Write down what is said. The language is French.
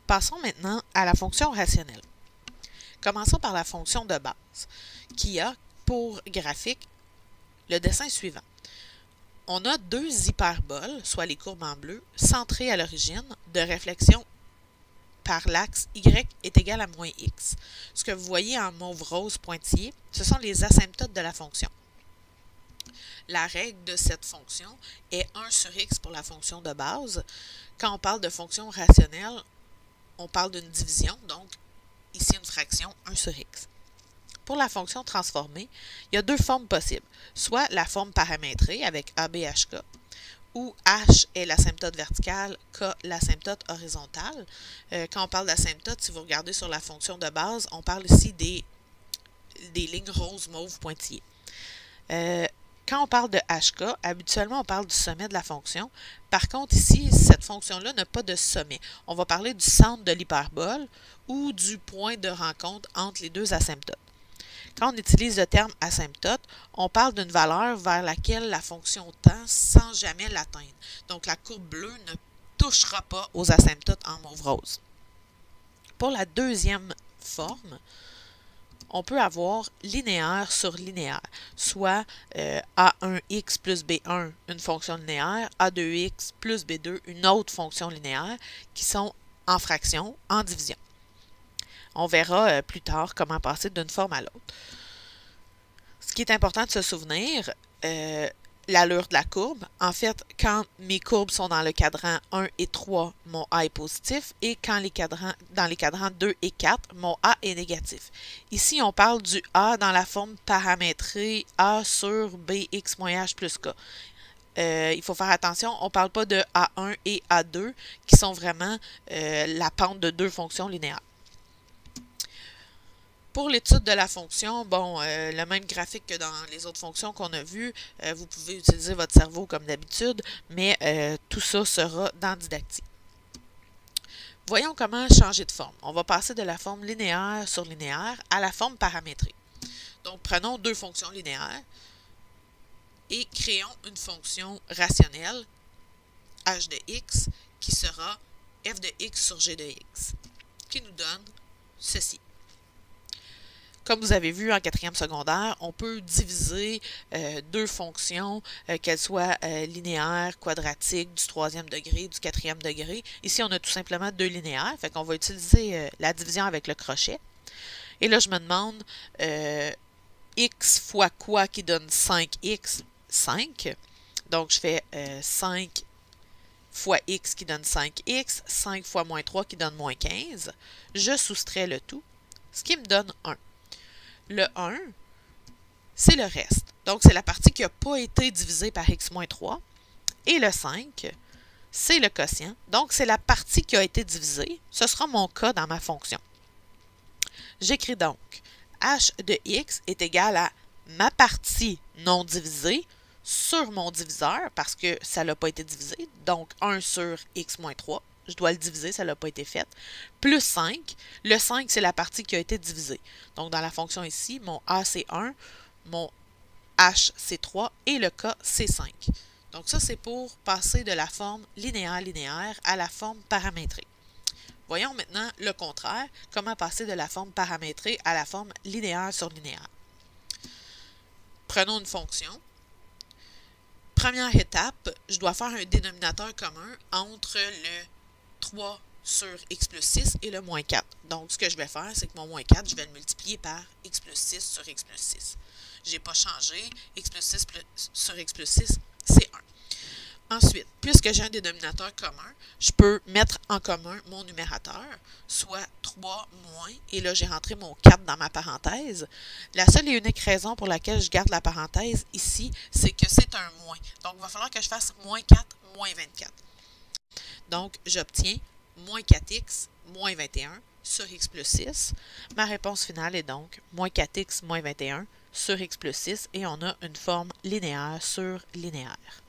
Passons maintenant à la fonction rationnelle. Commençons par la fonction de base, qui a pour graphique le dessin suivant. On a deux hyperboles, soit les courbes en bleu, centrées à l'origine, de réflexion par l'axe y est égal à moins x. Ce que vous voyez en mauve rose pointillé, ce sont les asymptotes de la fonction. La règle de cette fonction est 1 sur x pour la fonction de base. Quand on parle de fonction rationnelle, on parle d'une division, donc ici une fraction 1 sur x. Pour la fonction transformée, il y a deux formes possibles, soit la forme paramétrée avec ABHK, où H est l'asymptote verticale, K l'asymptote horizontale. Quand on parle d'asymptote, si vous regardez sur la fonction de base, on parle ici des lignes roses, mauve, pointillées. Quand on parle de HK, habituellement, on parle du sommet de la fonction. Par contre, ici, cette fonction-là n'a pas de sommet. On va parler du centre de l'hyperbole ou du point de rencontre entre les deux asymptotes. Quand on utilise le terme asymptote, on parle d'une valeur vers laquelle la fonction tend sans jamais l'atteindre. Donc, la courbe bleue ne touchera pas aux asymptotes en mauve rose. Pour la deuxième forme, on peut avoir linéaire sur linéaire, soit A1x plus B1, une fonction linéaire, A2x plus B2, une autre fonction linéaire, qui sont en fraction, en division. On verra plus tard comment passer d'une forme à l'autre. Ce qui est important de se souvenir, l'allure de la courbe. En fait, quand mes courbes sont dans le cadran 1 et 3, mon A est positif, et quand dans les cadrans 2 et 4, mon A est négatif. Ici, on parle du A dans la forme paramétrée A sur Bx moins H plus K. Il faut faire attention, on ne parle pas de A1 et A2, qui sont vraiment la pente de deux fonctions linéaires. Pour l'étude de la fonction, le même graphique que dans les autres fonctions qu'on a vues, vous pouvez utiliser votre cerveau comme d'habitude, mais tout ça sera dans Didacti. Voyons comment changer de forme. On va passer de la forme linéaire sur linéaire à la forme paramétrée. Donc, prenons deux fonctions linéaires et créons une fonction rationnelle, h de x, qui sera f de x sur g de x, qui nous donne ceci. Comme vous avez vu en quatrième secondaire, on peut diviser deux fonctions, qu'elles soient linéaires, quadratiques, du troisième degré, du quatrième degré. Ici, on a tout simplement deux linéaires, fait qu'on va utiliser la division avec le crochet. Et là, je me demande x fois quoi qui donne 5x? 5. Donc, je fais 5 fois x qui donne 5x, 5 fois moins 3 qui donne moins 15. Je soustrais le tout, ce qui me donne 1. Le 1, c'est le reste. Donc, c'est la partie qui n'a pas été divisée par x moins 3. Et le 5, c'est le quotient. Donc, c'est la partie qui a été divisée. Ce sera mon cas dans ma fonction. J'écris donc h de x est égal à ma partie non divisée sur mon diviseur, parce que ça n'a pas été divisé. Donc, 1 sur x moins 3. Je dois le diviser, ça n'a pas été fait, plus 5. Le 5, c'est la partie qui a été divisée. Donc, dans la fonction ici, mon A, c'est 1, mon H, c'est 3, et le K, c'est 5. Donc, ça, c'est pour passer de la forme linéaire-linéaire à la forme paramétrée. Voyons maintenant le contraire, comment passer de la forme paramétrée à la forme linéaire sur linéaire. Prenons une fonction. Première étape, je dois faire un dénominateur commun entre le 3 sur x plus 6 et le moins 4. Donc, ce que je vais faire, c'est que mon moins 4, je vais le multiplier par x plus 6 sur x plus 6. Je n'ai pas changé. X plus 6 sur x plus 6, c'est 1. Ensuite, puisque j'ai un dénominateur commun, je peux mettre en commun mon numérateur, soit 3 moins, et là, j'ai rentré mon 4 dans ma parenthèse. La seule et unique raison pour laquelle je garde la parenthèse ici, c'est que c'est un moins. Donc, il va falloir que je fasse moins 4, moins 24. Donc, j'obtiens moins 4x moins 21 sur x plus 6. Ma réponse finale est donc moins 4x moins 21 sur x plus 6 et on a une forme linéaire sur linéaire.